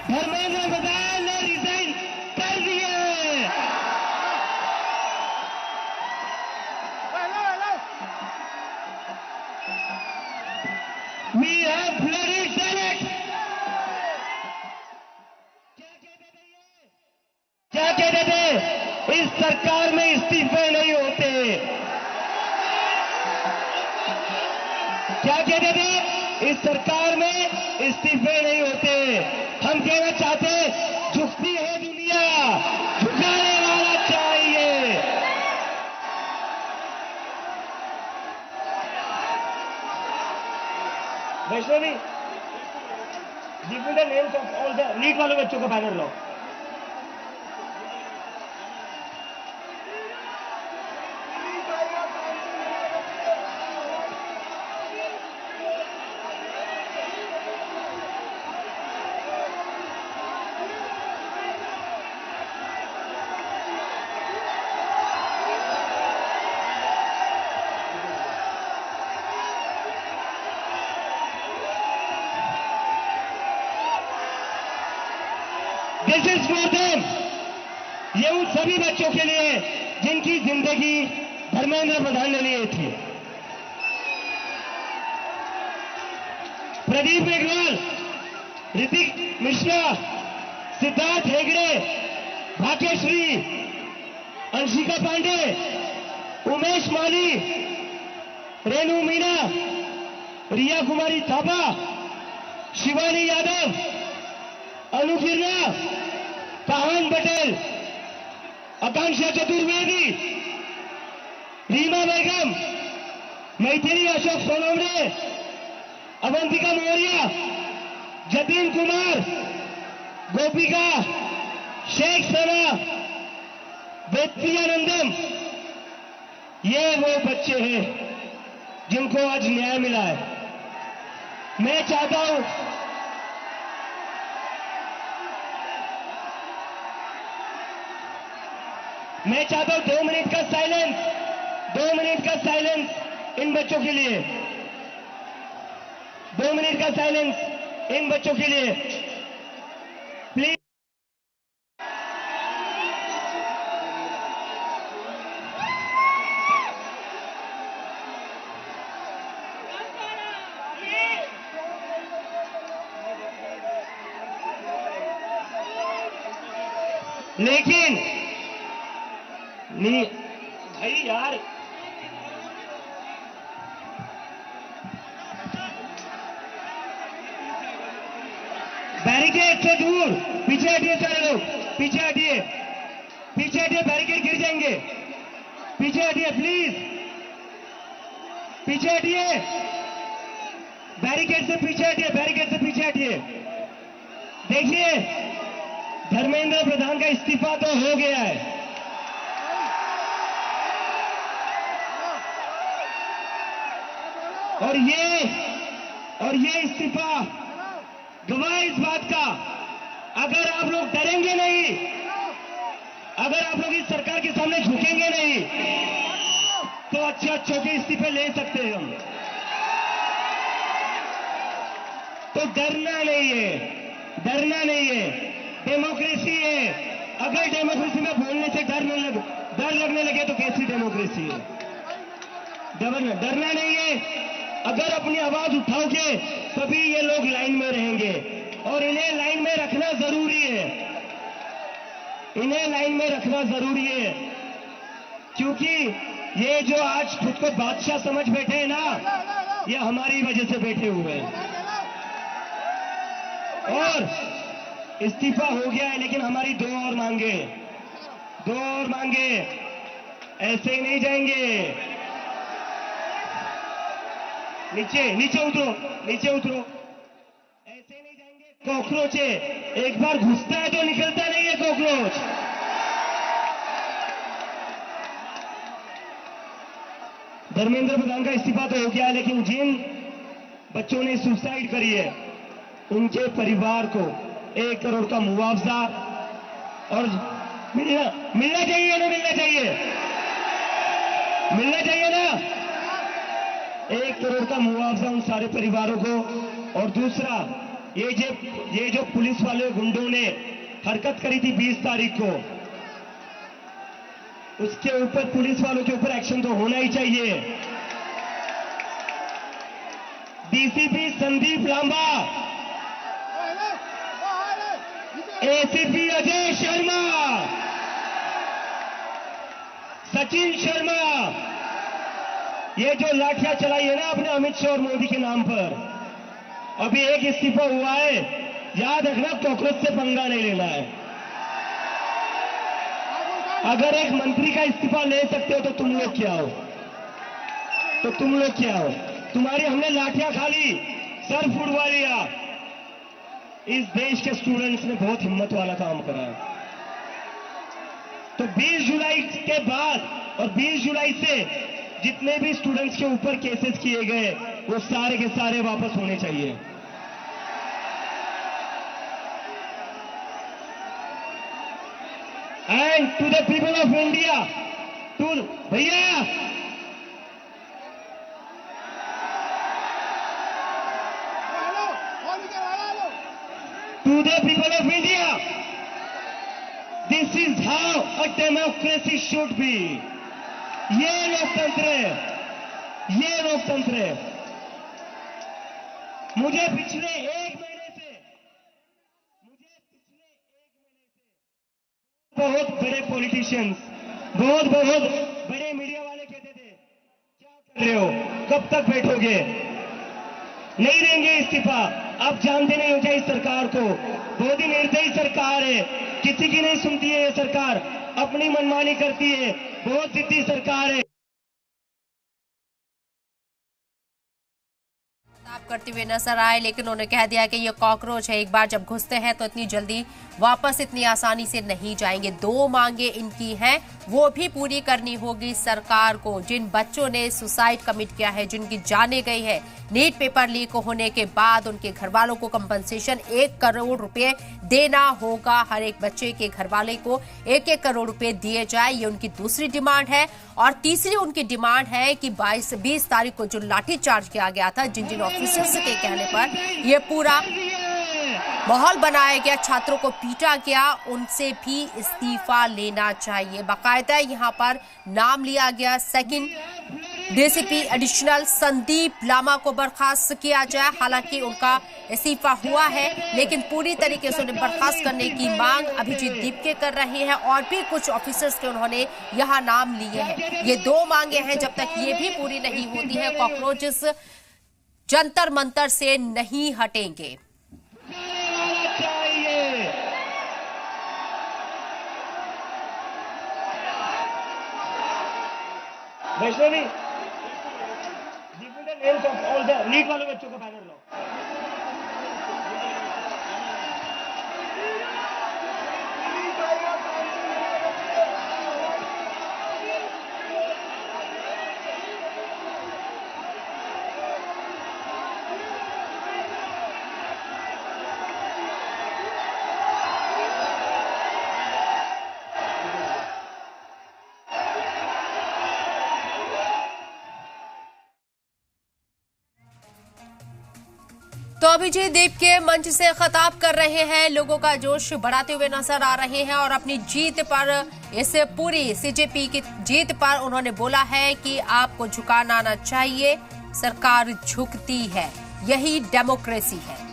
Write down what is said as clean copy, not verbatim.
धर्मेंद्र प्रधान ने रिजाइन कर दिए। We have bloody Senate। क्या कहते थे? इस सरकार में इस्तीफे नहीं होते। क्या कहते थे? इस सरकार में इस्तीफे नहीं होते। हम कहना चाहते, झुकती है दुनिया, झुकाने वाला चाहिए। Vaishnavi, give me the names of all the NEET वाले बच्चों का बैनर लो। This is for them. ये उन सभी बच्चों के लिए जिनकी जिंदगी धर्मेंद्र प्रधान ने ली थी। प्रदीप मेघवाल, ऋतिक मिश्रा, सिद्धार्थ हेगड़े, भाग्यश्री, अंशिका पांडे, उमेश माली, रेणु मीना, रिया कुमारी थापा, शिवानी यादव, अनु बिरला, कहान पटेल, आकांक्षा चतुर्वेदी, रीमा बेगम, मैथिली अशोक सोनवणे, अवंतिका मौर्य, जतिन कुमार, गोपिका, शेख सना, वेत्रियानंदम, ये वो बच्चे हैं जिनको आज न्याय मिला है। मैं चाहता हूं मैं चाहता हूं 2 मिनट का साइलेंस, 2 मिनट का साइलेंस इन बच्चों के लिए, 2 मिनट का साइलेंस इन बच्चों के लिए प्लीज। लेकिन नहीं भाई यार, बैरिकेड से दूर पीछे हटिए, सारे लोग पीछे हटिए, पीछे हटिए, बैरिकेड गिर जाएंगे। पीछे हटिए प्लीज, पीछे हटिए, बैरिकेड से पीछे हटिए, बैरिकेड से पीछे हटिए। देखिए, धर्मेंद्र प्रधान का इस्तीफा तो हो गया है, और ये इस्तीफा गवाह इस बात का, अगर आप लोग डरेंगे नहीं, अगर आप लोग इस सरकार के सामने झुकेंगे नहीं, तो अच्छे के इस्तीफे ले सकते हैं हम। तो डरना नहीं है, डरना नहीं है, डेमोक्रेसी है। अगर डेमोक्रेसी में बोलने से डर लगने लगे तो कैसी डेमोक्रेसी है? डरना नहीं है। अगर अपनी आवाज उठाओगे तभी ये लोग लाइन में रहेंगे, और इन्हें लाइन में रखना जरूरी है, इन्हें लाइन में रखना जरूरी है, क्योंकि ये जो आज खुद को बादशाह समझ बैठे हैं ना, ये हमारी वजह से बैठे हुए हैं। और इस्तीफा हो गया है, लेकिन हमारी 2 और मांगे, 2 और मांगे, ऐसे ही नहीं जाएंगे। नीचे उतरो, नीचे उतरो, ऐसे नहीं जाएंगे। कॉकरोच है, एक बार घुसता है तो निकलता नहीं है कॉकरोच। धर्मेंद्र प्रधान का इस्तीफा तो हो गया है, लेकिन जिन बच्चों ने सुसाइड करी है उनके परिवार को 1 करोड़ का मुआवजा और मिलना चाहिए ना, मिलना चाहिए, मिलना चाहिए ना, 1 करोड़ का मुआवजा उन सारे परिवारों को। और दूसरा, ये जो पुलिस वाले गुंडों ने हरकत करी थी 20 तारीख को, उसके ऊपर पुलिस वालों के ऊपर एक्शन तो होना ही चाहिए। डीसीपी संदीप लांबा, एसीपी अजय शर्मा, सचिन शर्मा, ये जो लाठियां चलाई है ना अपने अमित शाह और मोदी के नाम पर, अभी एक इस्तीफा हुआ है, याद रखना कॉकरोच से पंगा नहीं लेना है। अगर एक मंत्री का इस्तीफा ले सकते हो तो तुम लोग क्या हो, तुम्हारी हमने लाठियां खा ली, सर फुड़वा लिया। इस देश के स्टूडेंट्स ने बहुत हिम्मत वाला काम करा है। तो 20 जुलाई के बाद और 20 जुलाई से जितने भी स्टूडेंट्स के ऊपर केसेस किए गए वो सारे के सारे वापस होने चाहिए। And to the people of India, to भैया to the people of India, this is how a democracy should be. ये लोकतंत्र है। मुझे पिछले एक महीने से बहुत बड़े पॉलिटिशियंस, बहुत बड़े मीडिया वाले कहते थे क्या कर रहे हो, कब तक बैठोगे, नहीं देंगे इस्तीफा। आप जानते नहीं हो क्या इस सरकार को, बहुत ही निर्दयी सरकार है, किसी की नहीं सुनती है ये सरकार, अपनी मनमानी करती है, बहुत जिद्दी सरकार है। आप करते हुए नजर आए, लेकिन उन्होंने कह दिया कि ये कॉकरोच है, एक बार जब घुसते हैं तो इतनी जल्दी वापस इतनी आसानी से नहीं जाएंगे। 2 मांगे इनकी हैं, वो भी पूरी करनी होगी सरकार को। जिन बच्चों ने सुसाइड कमिट किया है, जिनकी जाने गई है, नीट पेपर लीक होने के बाद उनके घर वालों को कंपनसेशन 1 करोड़ रुपए देना होगा। हर एक बच्चे के घर वाले को 1-1 करोड़ रुपए दिए जाए, ये उनकी दूसरी डिमांड है। और तीसरी उनकी डिमांड है कि 20 तारीख को जो लाठीचार्ज किया गया था, जिन ऑफिसर्स के कहने पर ये पूरा माहौल बनाया गया, छात्रों को पीटा गया, उनसे भी इस्तीफा लेना चाहिए। बाकायदा यहाँ पर नाम लिया गया, second DCP additional Sandeep Lama को बर्खास्त किया जाए। हालांकि उनका इस्तीफा हुआ है, लेकिन पूरी तरीके से उन्हें बर्खास्त करने की मांग अभिजीत दीपके कर रहे हैं और भी कुछ ऑफिसर्स के उन्होंने यहाँ नाम लिए हैं। ये 2 मांगे हैं, जब तक ये भी पूरी नहीं होती है, कॉकरोचेस जंतर मंतर से नहीं हटेंगे। Vaishnavi, give me the names of all the NEET वाले बच्चों का बैनर लो। तो अभिजीत दीपके मंच से खिताब कर रहे हैं, लोगों का जोश बढ़ाते हुए नजर आ रहे हैं और अपनी जीत पर, इस पूरी सीजेपी की जीत पर उन्होंने बोला है कि आपको झुकाना आना चाहिए, सरकार झुकती है, यही डेमोक्रेसी है।